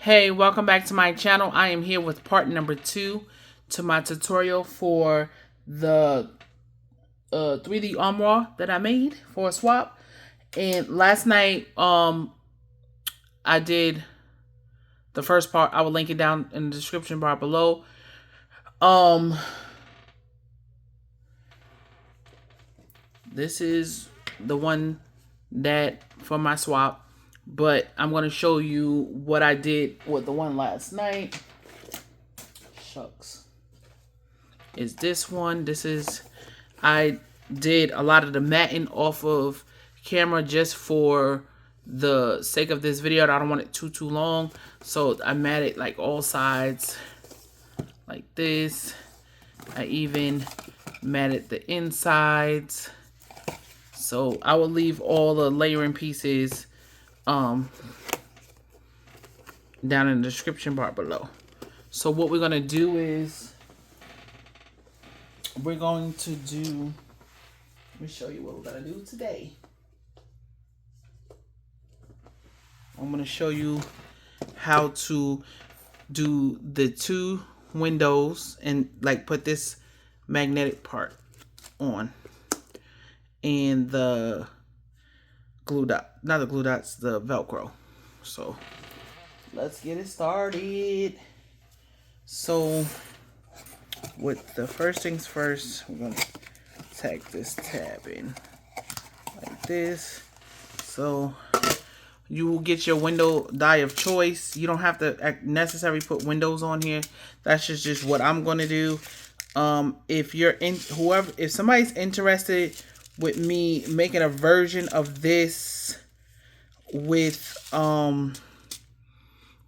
Hey, welcome back to my channel. I am here with part number 2 to my tutorial for the 3D armoire that I made for a swap. And last night, I did the first part. I will link it down in the description bar below. This is the one that for my swap. But I'm going to show you what I did with the one last night. Shucks. Is this one. I did a lot of the matting off of camera just for the sake of this video. I don't want it too long. So I matted like all sides like this. I even matted the insides. So I will leave all the layering pieces down in the description bar below. So what we're gonna do is let me show you what we're gonna do today. I'm gonna show you how to do the 2 windows and like put this magnetic part on and the glue dot, not the glue dots, the Velcro. So let's get it started. So with the first things first, we're gonna tack this tab in like this. So you will get your window die of choice. You don't have to necessarily put windows on here. That's just what I'm gonna do. If somebody's interested with me making a version of this with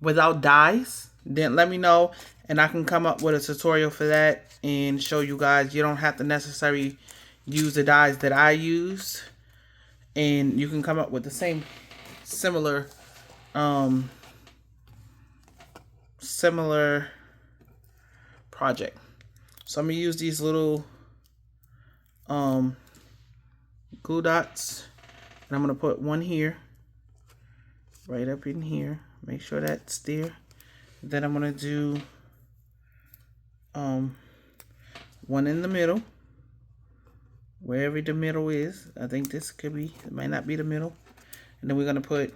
without dies, then let me know and I can come up with a tutorial for that and show you guys. You don't have to necessarily use the dies that I use, and you can come up with the similar project. So I'm gonna use these little glue dots, and I'm gonna put one here, right up in here. Make sure that's there. Then I'm gonna do one in the middle, wherever the middle is. I think this could be, it might not be the middle. And then we're gonna put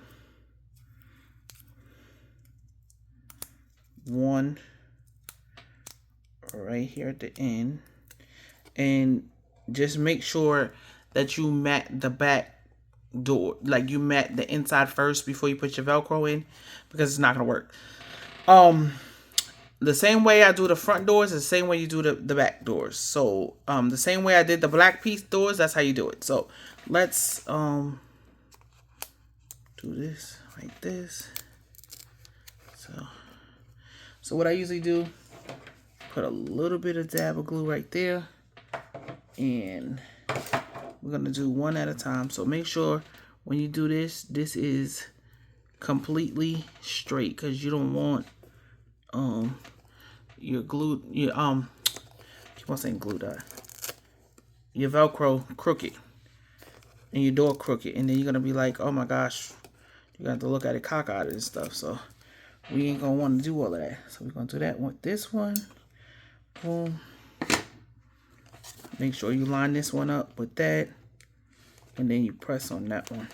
one right here at the end, and just make sure that you mat the back door, like you mat the inside first before you put your Velcro in, because it's not gonna work. The same way I do the front doors is the same way you do the back doors. So the same way I did the black piece doors, that's how you do it. So let's do this like this. So what I usually do, put a little bit of dab of glue right there, and we're gonna do one at a time. So make sure when you do this, this is completely straight, because you don't want your glue, keep on saying glue dot, your Velcro crooked and your door crooked, and then you're gonna be like, oh my gosh, you got to look at it cockeyed and stuff. So we ain't gonna want to do all of that. So we're gonna do that with this one. Boom. Make sure you line this one up with that, and then you press on that one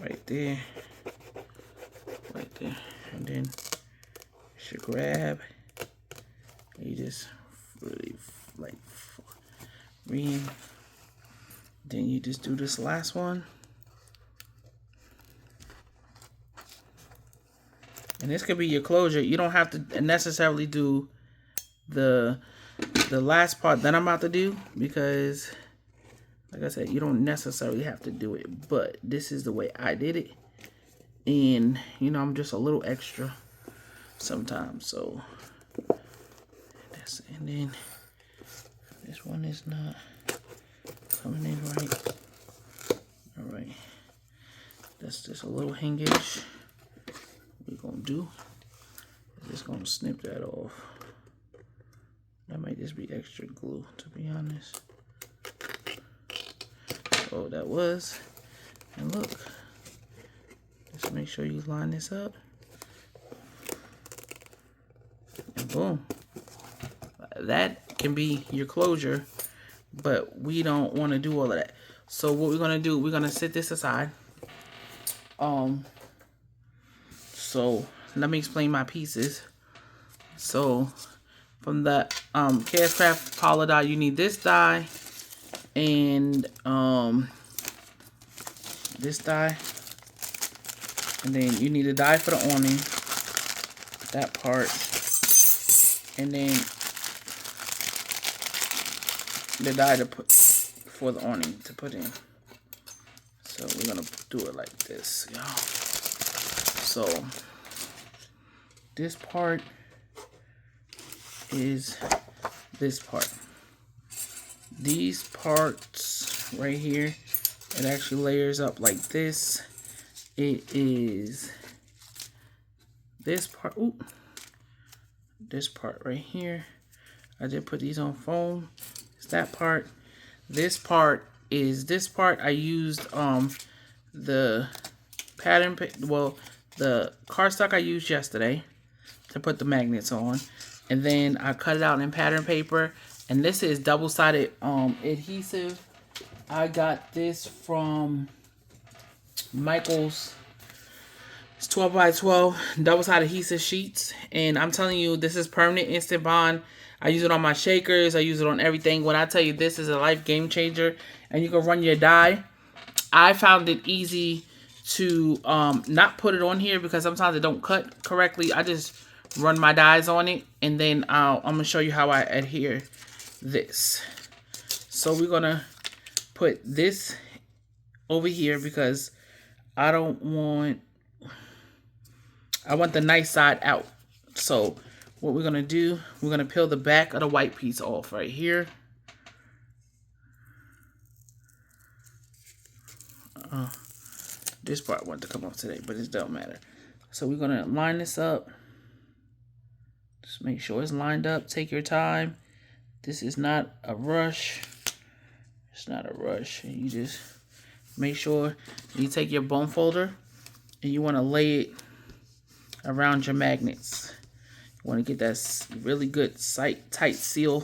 right there, and then you should grab, you just really like then you just do this last one, and this could be your closure. You don't have to necessarily do the last part that I'm about to do, because like I said, you don't necessarily have to do it, but this is the way I did it. And you know, I'm just a little extra sometimes. So that's, and then this one is not coming in right. All right, that's just a little hangage. We're gonna do, just gonna snip that off. That might just be extra glue, to be honest. So that was, and look, just make make sure you line this up. And boom. That can be your closure, but we don't want to do all of that. So what we're gonna do, we're gonna set this aside. So let me explain my pieces. So from the KS Craft Power die, you need this die and this die, and then you need a die for the awning, that part, and then the die to put for the awning to put in. So we're gonna do it like this, y'all. So this part is this part. These parts right here, it actually layers up like this. It is this part. Ooh, this part right here. I did put these on foam. It's that part. This part is this part. I used the pattern, well, the cardstock I used yesterday to put the magnets on, and then I cut it out in pattern paper. And this is double-sided adhesive. I got this from Michael's. It's 12 by 12 double-sided adhesive sheets, and I'm telling you, this is permanent instant bond. I use it on my shakers. I use it on everything. When I tell you this is a life game changer, and you can run your die, I found it easy to not put it on here because sometimes it don't cut correctly. I just run my dies on it, and then I'm gonna show you how I adhere this. So we're gonna put this over here because I want the nice side out. So what we're gonna do, we're gonna peel the back of the white piece off right here. This part wanted to come off today, but it don't matter. So we're gonna line this up. Just make sure it's lined up. Take your time. This is not a rush. It's not a rush. You just make sure you take your bone folder and you want to lay it around your magnets. You want to get that really good tight seal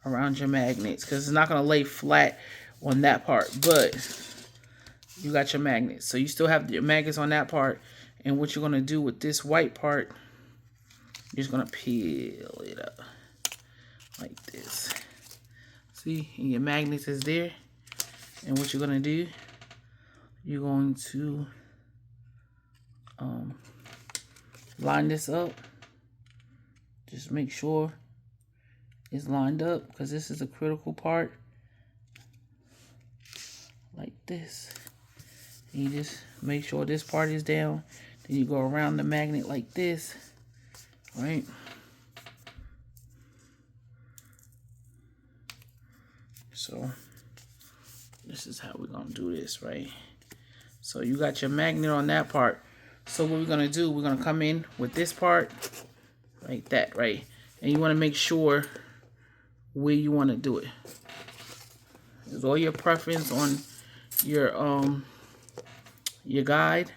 around your magnets because it's not going to lay flat on that part, but you got your magnets. So you still have your magnets on that part, and what you're going to do with this white part, you're just going to peel it up like this. See, and your magnets is there. And what you're going to do, you're going to line this up. Just make sure it's lined up because this is a critical part. Like this. And you just make sure this part is down. Then you go around the magnet like this. Right? So this is how we're gonna do this, right? So you got your magnet on that part. So what we're gonna do, we're gonna come in with this part like that, right? And you want to make sure where you want to do it. It's all your preference on your guide.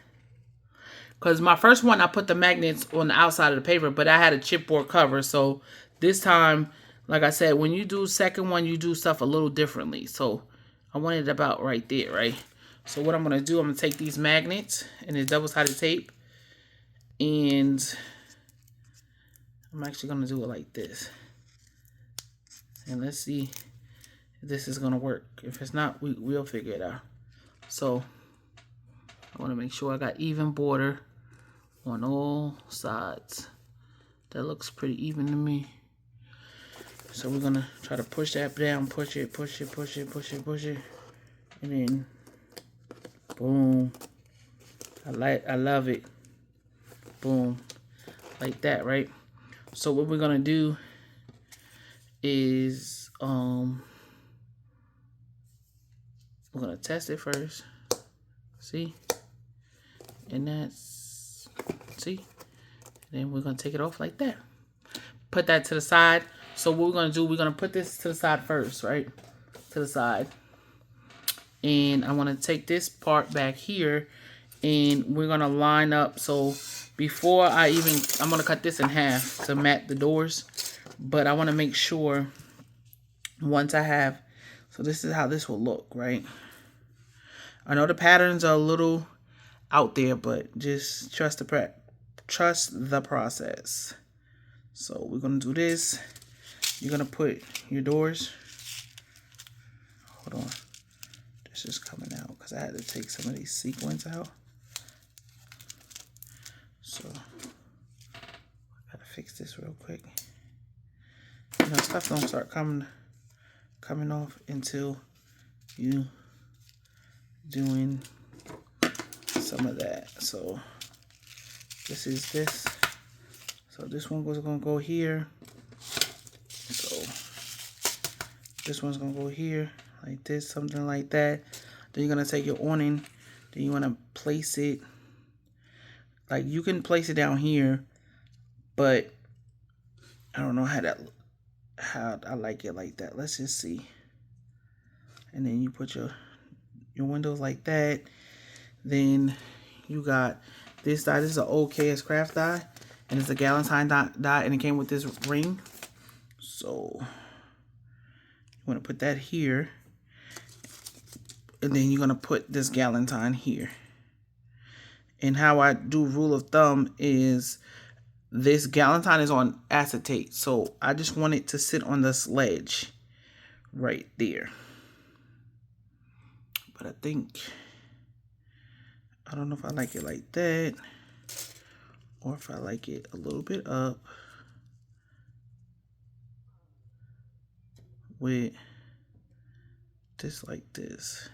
Because my first one, I put the magnets on the outside of the paper, but I had a chipboard cover. So this time, like I said, when you do second one, you do stuff a little differently. So I want it about right there, right? So what I'm going to do, I'm going to take these magnets and the double-sided tape, and I'm actually going to do it like this. And let's see if this is going to work. If it's not, we'll figure it out. So I want to make sure I got even border on all sides. That looks pretty even to me. So we're gonna try to push that down, push it, push it, push it, push it, push it, and then boom. I love it. Boom, like that, right? So what we're gonna do is we're gonna test it first. See, and that's see. And then we're gonna take it off like that. Put that to the side. So what we're going to do, we're going to put this to the side first, right? To the side. And I want to take this part back here And we're gonna line up. So before I'm gonna cut this in half to mat the doors, but I want to make sure once I have, so this is how this will look, right? I know the patterns are a little out there, but just trust the process. So we're gonna do this. You're gonna put your doors. Hold on, this is coming out because I had to take some of these sequins out. So I gotta fix this real quick. You know, stuff don't start coming off until you doing some of that. So this is this. So this one was gonna go here. So this one's gonna go here, like this, something like that. Then you're gonna take your awning. Then you wanna place it. Like you can place it down here, but I don't know how I like it like that. Let's just see. And then you put your windows like that. Then you got this die. This is an old KS Craft die, and it's a Galentine die, and it came with this ring. So you want to put that here, and then you're gonna put this Galentine here. And how I do rule of thumb is this Galentine is on acetate, so I just want it to sit on the sledge right there. But I don't know if I like it like that or if I like it a little bit up with this like this.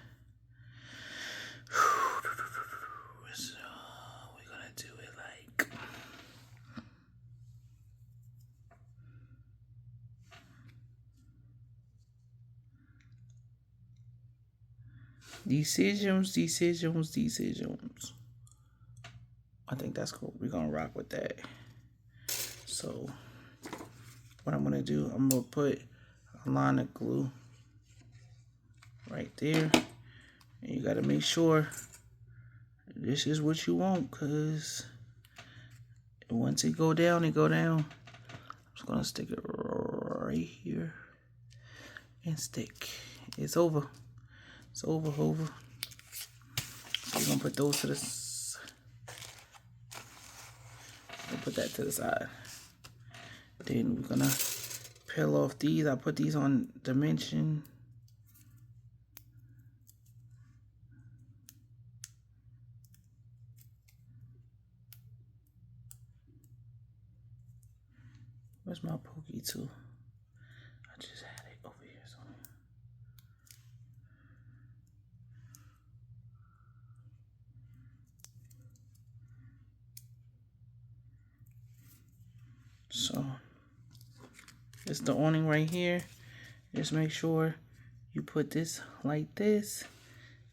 So we're gonna do it like decisions. I think that's cool. We're gonna rock with that. So what I'm gonna do, I'm gonna put a line of glue right there. And you gotta make sure this is what you want, cause once it go down, it go down. I'm just gonna stick it right here and stick. It's over. It's over. So we're gonna put those to the put that to the side. Then we're gonna peel off these. I put these on dimension. Where's my pokey tool? I just had it over here somewhere. So it's the awning right here. Just make sure you put this like this,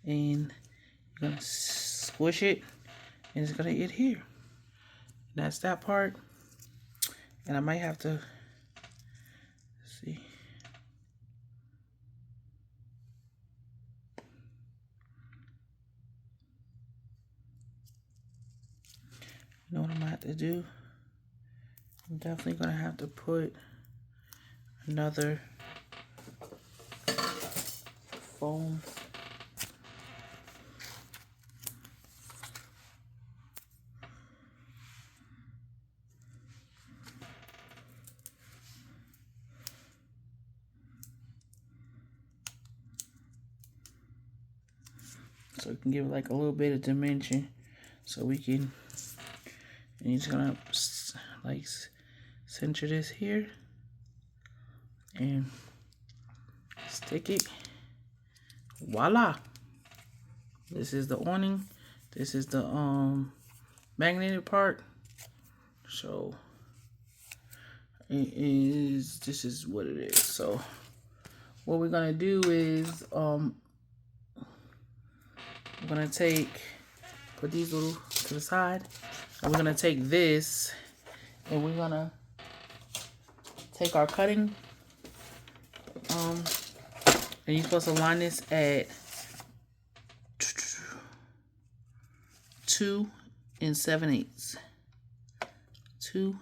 and you're gonna squish it, and it's gonna adhere. And that's that part. And I might have to see. You know what I'm gonna have to do? I'm definitely gonna have to put another foam. So we can give it like a little bit of dimension, so we can, and you're just gonna like center this here and stick it. Voila! This is the awning. This is the magneted part. So this is what it is. So what we're gonna do is we're gonna put these little to the side, and we're gonna take this and we're gonna take our cutting, and you're supposed to line this at 2 7/8. 2.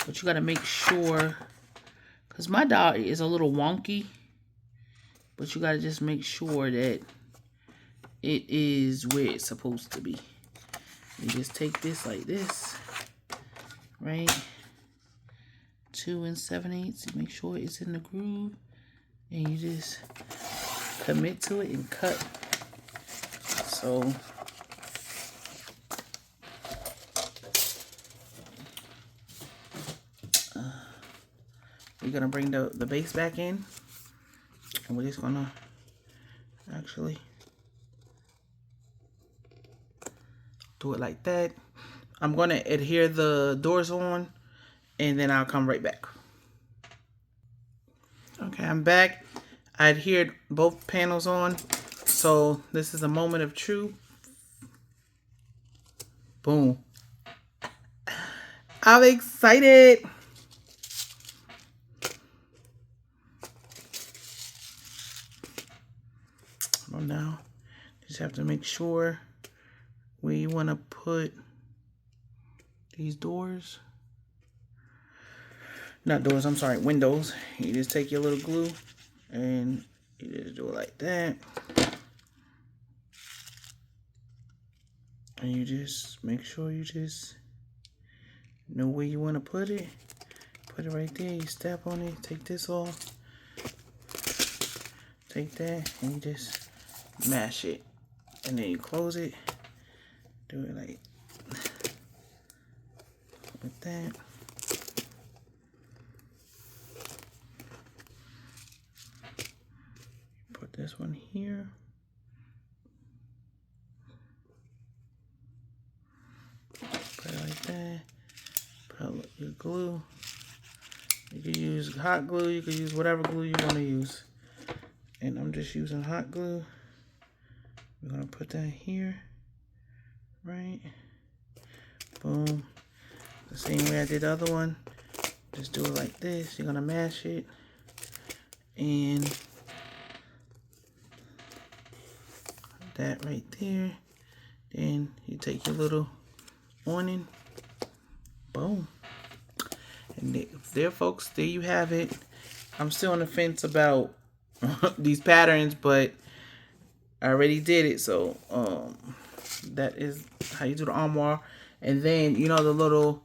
But you got to make sure, because my dot is a little wonky, but you got to just make sure that it is where it's supposed to be. You just take this like this, right? 2 7/8. Make sure it's in the groove, and you just commit to it and cut. So we're gonna bring the base back in, and we're just gonna actually do it like that. I'm gonna adhere the doors on, and then I'll come right back. Okay, I'm back. I adhered both panels on, so this is a moment of truth. Boom. I'm excited. Well, now just have to make sure where you want to put these doors. Not doors, I'm sorry, windows. You just take your little glue and you just do it like that. And you just make sure you just know where you want to put it. Put it right there, you step on it, take this off. Take that and you just mash it. And then you close it. Do it like that. Put this one here. Put it like that. Put your glue. You can use hot glue. You can use whatever glue you want to use. And I'm just using hot glue. We're going to put that here. Right. Boom. The same way I did the other one. Just do it like this. You're going to mash it. And that right there. Then you take your little awning. Boom. And there, folks, there you have it. I'm still on the fence about these patterns, but I already did it. So that is how you do the armoire. And then, you know, the little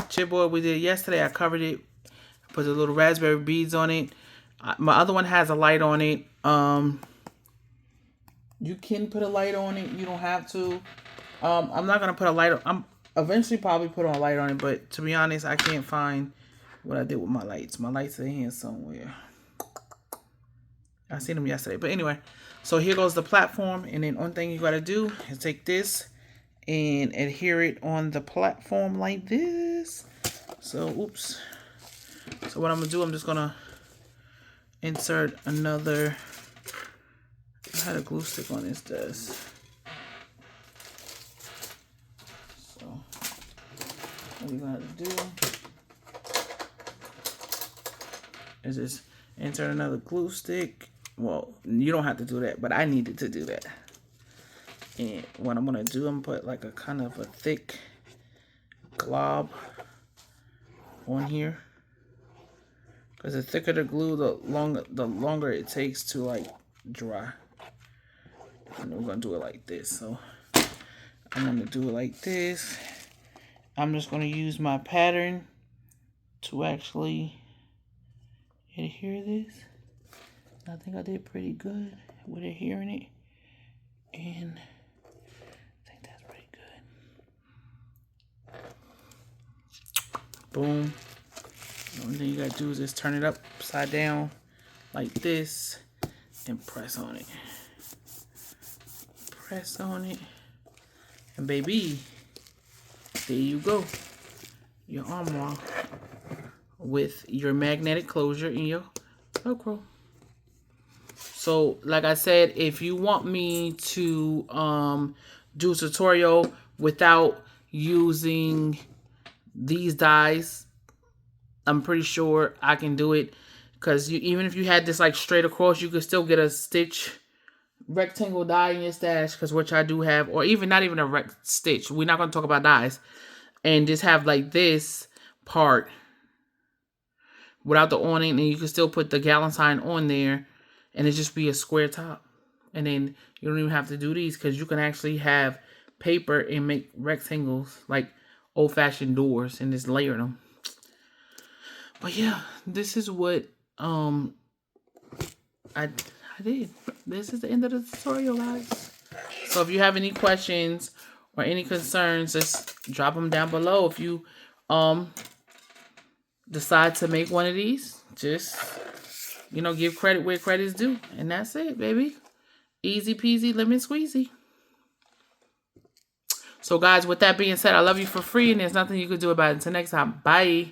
chipboard we did yesterday, I covered it, put the little raspberry beads on it. My other one has a light on it. You can put a light on it. You don't have to. I'm not gonna put a light on. I'm eventually probably put on a light on it, but to be honest, I can't find what I did with my lights. My lights are here somewhere. I seen them yesterday, but anyway. So here goes the platform, and then one thing you gotta do is take this and adhere it on the platform like this. So, oops. So what I'm gonna do, I'm just gonna insert another. I had a glue stick on this desk. So what you're gonna do is just insert another glue stick. Well, you don't have to do that, but I needed to do that. And what I'm gonna do, I'm gonna put like a kind of a thick glob on here. Because the thicker the glue, the longer it takes to like dry. And we're gonna do it like this. So I'm gonna do it like this. I'm just gonna use my pattern to actually adhere this. I think I did pretty good with adhering it. And I think that's pretty good. Boom. The only thing you gotta do is just turn it upside down like this and press on it. Press on it. And baby, there you go. Your armoire with your magnetic closure in your Velcro. So, like I said, if you want me to do a tutorial without using these dies, I'm pretty sure I can do it. Because even if you had this like straight across, you could still get a stitch rectangle die in your stash, because which I do have, or even not even a stitch. We're not going to talk about dies. And just have like this part without the awning, and you can still put the gallon sign on there, and it just be a square top. And then you don't even have to do these, because you can actually have paper and make rectangles like old-fashioned doors and just layer them. But yeah, this is what I did. This is the end of the tutorial, guys. So if you have any questions or any concerns, just drop them down below. If you decide to make one of these, just, you know, give credit where credit's due. And that's it, baby. Easy peasy, lemon squeezy. So guys, with that being said, I love you for free, and there's nothing you can do about it. Until next time, bye.